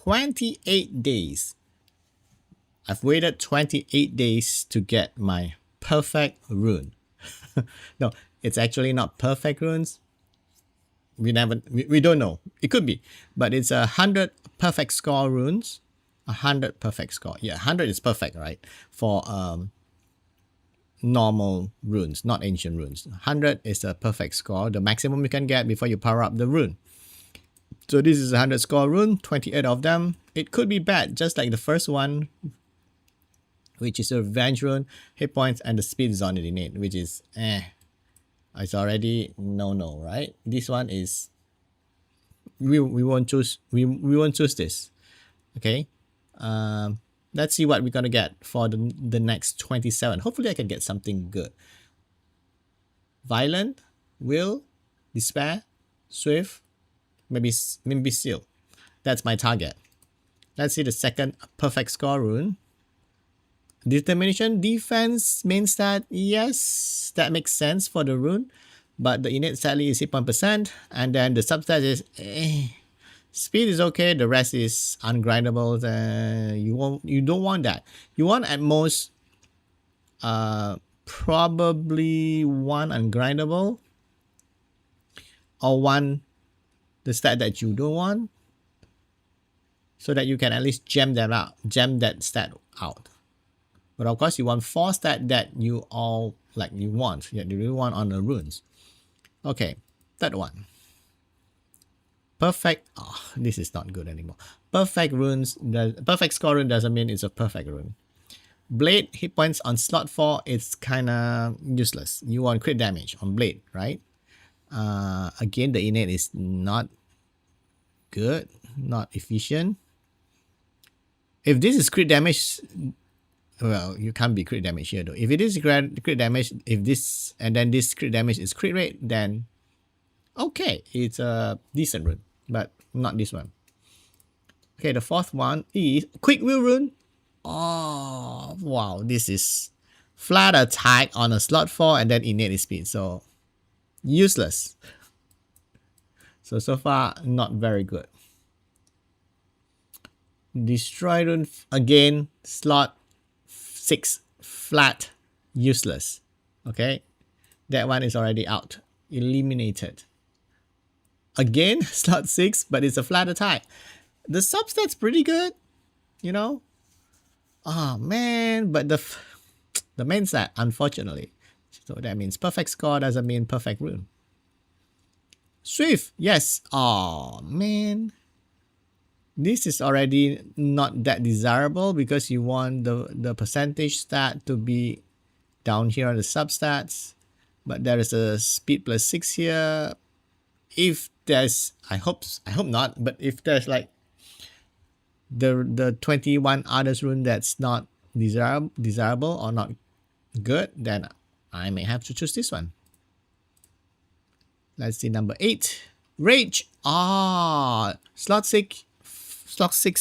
28 days. I've waited 28 days to get my perfect rune. No, it's actually not perfect runes. We don't know. It could be, but it's 100 perfect score runes. 100 perfect score. Yeah, 100 is perfect, right? For normal runes, not ancient runes. 100 is a perfect score, the maximum you can get before you power up the rune. So this is a 100 score rune, 28 of them. It could be bad, just like the first one, which is a revenge rune, hit points, and the speed is on it innate, which is it's already no, right? This one is we won't choose this. Okay. Let's see what we're gonna get for the next 27. Hopefully I can get something good. Violent, will, despair, swift, maybe seal. That's my target. Let's see the second perfect score rune. Determination, defense, main stat, yes, that makes sense for the rune, but the innate sadly is hit point %, and then the substat is speed is okay, the rest is ungrindable. You don't want that. You want at most probably one ungrindable or one the stat that you don't want, so that you can at least gem that stat out. But of course, you want 4 stat that you want. Yeah, you really want on the runes. Okay, third one. Perfect. Oh, this is not good anymore. Perfect runes. The perfect score rune doesn't mean it's a perfect rune. Blade hit points on slot 4. It's kind of useless. You want crit damage on blade, right? Again, the innate is not good, not efficient. If this is crit damage, well, you can't be crit damage here though. If it is crit damage, if this and then this crit damage is crit rate, then okay, it's a decent rune, but not this one. Okay, the fourth one is quick will rune. Oh wow, this is flat attack on a slot 4 and then innate speed, so useless. So far not very good. Destroy rune again, slot 6 flat, useless. Okay, that one is already out, eliminated. Again, slot 6, but it's a flat attack. The substat's pretty good, you know. Oh man, but the main stat, unfortunately. So that means perfect score doesn't mean perfect rune. Swift, yes. Oh man, this is already not that desirable because you want the percentage stat to be down here on the substats, but there is a speed plus 6 here. If there's, I hope not, but if there's like the 21 others rune that's not desirable or not good, then I may have to choose this one. Let's see, number 8, Rage. Slot 6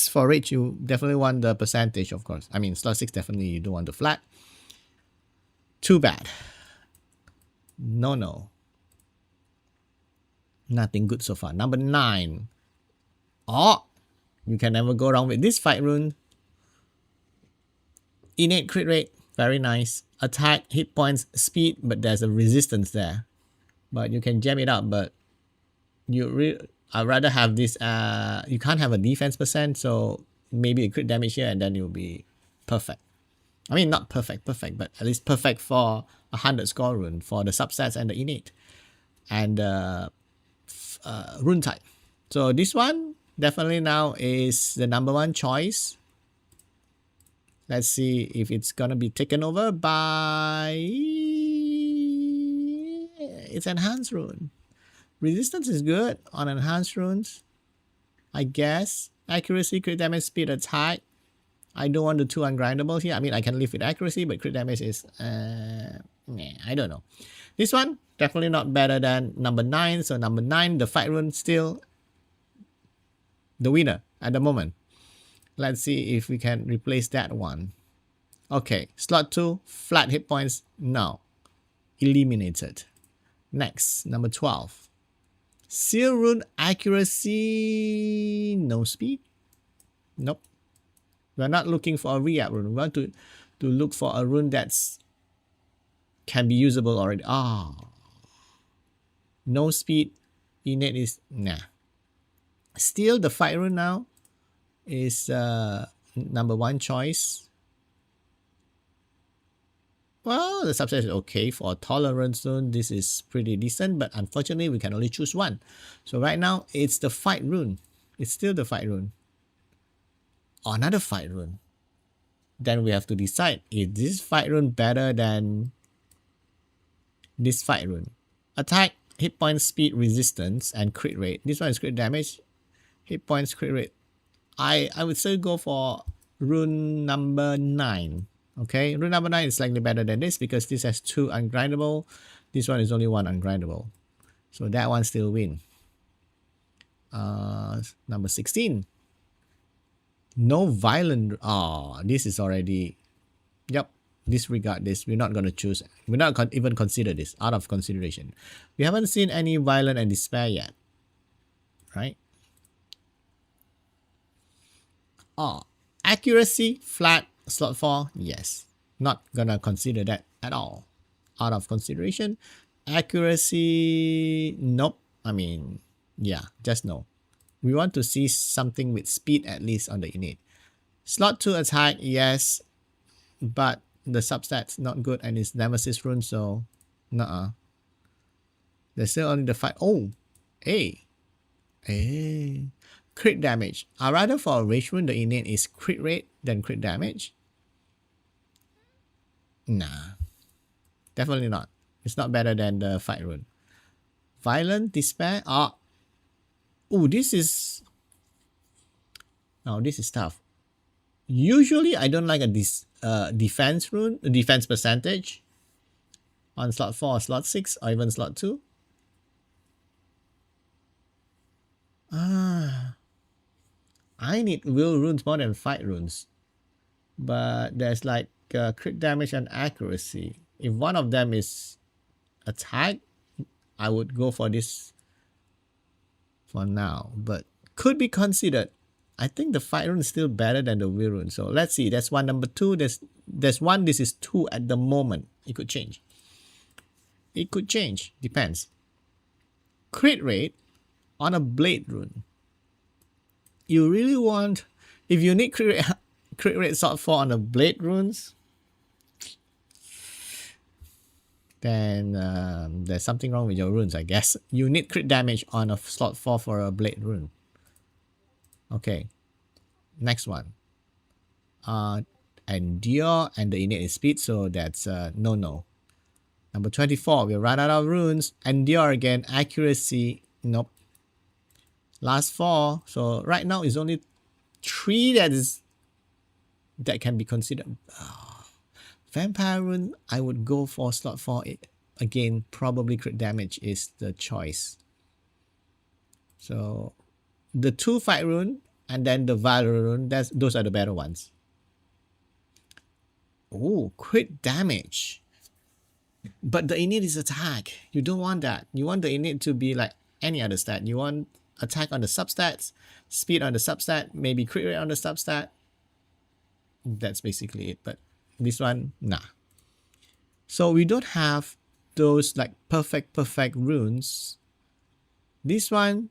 for Rage, you definitely want the percentage, of course. I mean, slot 6 definitely you don't want the flat. Too bad. No. Nothing good so far. Number 9. Oh, you can never go wrong with this fight rune. Innate crit rate, very nice. Attack, hit points, speed, but there's a resistance there. But you can jam it up, but I'd rather have this, you can't have a defense %, so maybe a crit damage here and then you'll be perfect. I mean, not perfect, but at least perfect for 100 score rune for the substats and the innate. And rune type. So this one definitely now is the number 1 choice. Let's see if it's gonna be taken over by its enhanced rune. Resistance is good on enhanced runes, I guess. Accuracy, crit damage, speed, attack. I don't want the 2 ungrindable here. I mean, I can live with accuracy, but crit damage is I don't know. This one definitely not better than number 9. So number 9, the fight rune, still the winner at the moment. Let's see if we can replace that one. Okay, slot 2, flat hit points, no. Eliminated. Next, number 12. Seal rune, accuracy, no speed. Nope. We're not looking for a react rune. We want to look for a rune that's can be usable already. No speed. Innate is nah. Still the fight rune now is number one choice. Well, the subset is okay for a tolerance zone. This is pretty decent, but unfortunately we can only choose one. So right now it's the fight rune. It's still the fight rune. Another fight rune. Then we have to decide, is this fight rune better than this fight rune? Attack, hit point, speed, resistance, and crit rate. This one is crit damage, hit points, crit rate. I would still go for rune number 9. Okay, rune number 9 is slightly better than this because this has 2 ungrindable. This one is only 1 ungrindable. So that one still win. Number 16. No violent. This is already. Yep. Disregard this. We're not going to choose. We're not even consider this. Out of consideration. We haven't seen any violent and despair yet. Right? Accuracy, flat, slot 4. Yes. Not going to consider that at all. Out of consideration. Accuracy. Nope. I mean, yeah. Just no. We want to see something with speed at least on the innate. Slot 2 attack, yes, but the substat's not good and it's Nemesis rune, so nuh-uh. There's still only the fight. Crit damage. I'd rather for a rage rune, the innate is crit rate than crit damage. Nah, definitely not. It's not better than the fight rune. Violent, despair. This is tough. Usually I don't like a defense rune, defense percentage on slot 4 or slot 6 or even slot 2. I need will runes more than fight runes. But there's like crit damage and accuracy. If one of them is attack, I would go for this for now, but could be considered. I think the fight rune is still better than the will rune. So let's see. That's one. Number 2. There's 1. This is 2 at the moment. It could change. It could change. Depends. Crit rate on a blade rune. You really want, if you need crit rate slot 4 on the blade runes, then there's something wrong with your runes, I guess. You need crit damage on a slot 4 for a blade rune. Okay, next one. Endure and the innate is speed, so that's no. Number 24, we run out of runes. Endure again, accuracy, nope. Last 4, so right now is only 3 that can be considered. Vampire rune, I would go for slot 4. Again, probably crit damage is the choice. So the 2 fight rune and then the Valor rune, those are the better ones. Crit damage. But the innate is attack. You don't want that. You want the innate to be like any other stat. You want attack on the substats, speed on the substat, maybe crit rate on the substat. That's basically it. But this one, nah. So we don't have those like perfect runes. This one,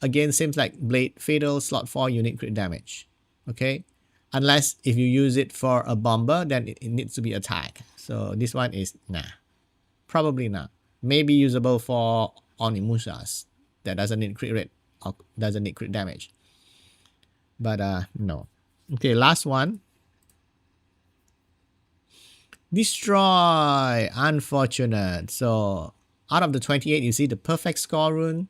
again, seems like blade, fatal, slot 4, unique crit damage. Okay, unless if you use it for a bomber, then it needs to be attack. So this one is nah, probably not. Maybe usable for Onimusas that doesn't need crit rate or doesn't need crit damage. But no. Okay, last one. Destroy. Unfortunate. So out of the 28, you see the perfect score rune.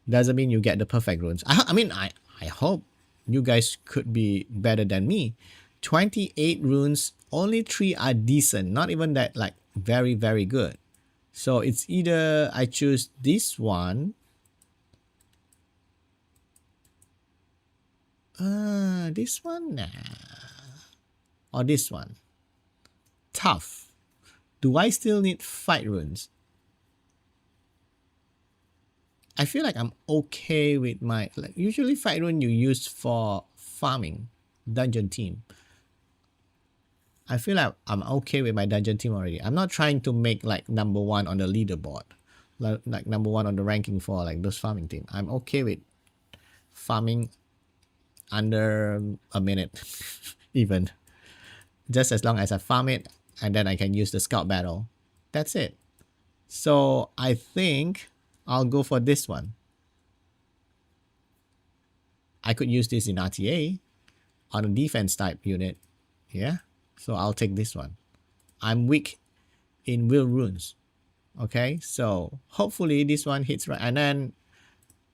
Doesn't mean you get the perfect runes. I mean, I hope you guys could be better than me. 28 runes, only 3 are decent. Not even that like very, very good. So it's either I choose this one. This one? Nah. Or this one. Tough. Do I still need fight runes? I feel like I'm okay with my, like usually fight rune you use for farming dungeon team. I feel like I'm okay with my dungeon team already. I'm not trying to make like number one on the leaderboard, like number one on the ranking for like those farming team. I'm okay with farming under a minute, even. Just as long as I farm it and then I can use the scout battle. That's it. So I think I'll go for this one. I could use this in RTA on a defense type unit. Yeah. So I'll take this one. I'm weak in will runes. Okay. So hopefully this one hits right. And then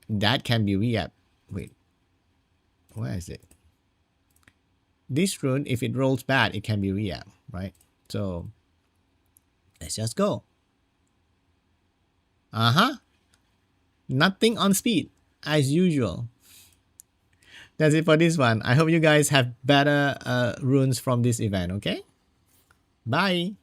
that can be re-app. Wait. Where is it? This rune, if it rolls bad, it can be re-app, right? So let's just go. Nothing on speed, as usual. That's it for this one. I hope you guys have better runes from this event, okay? Bye!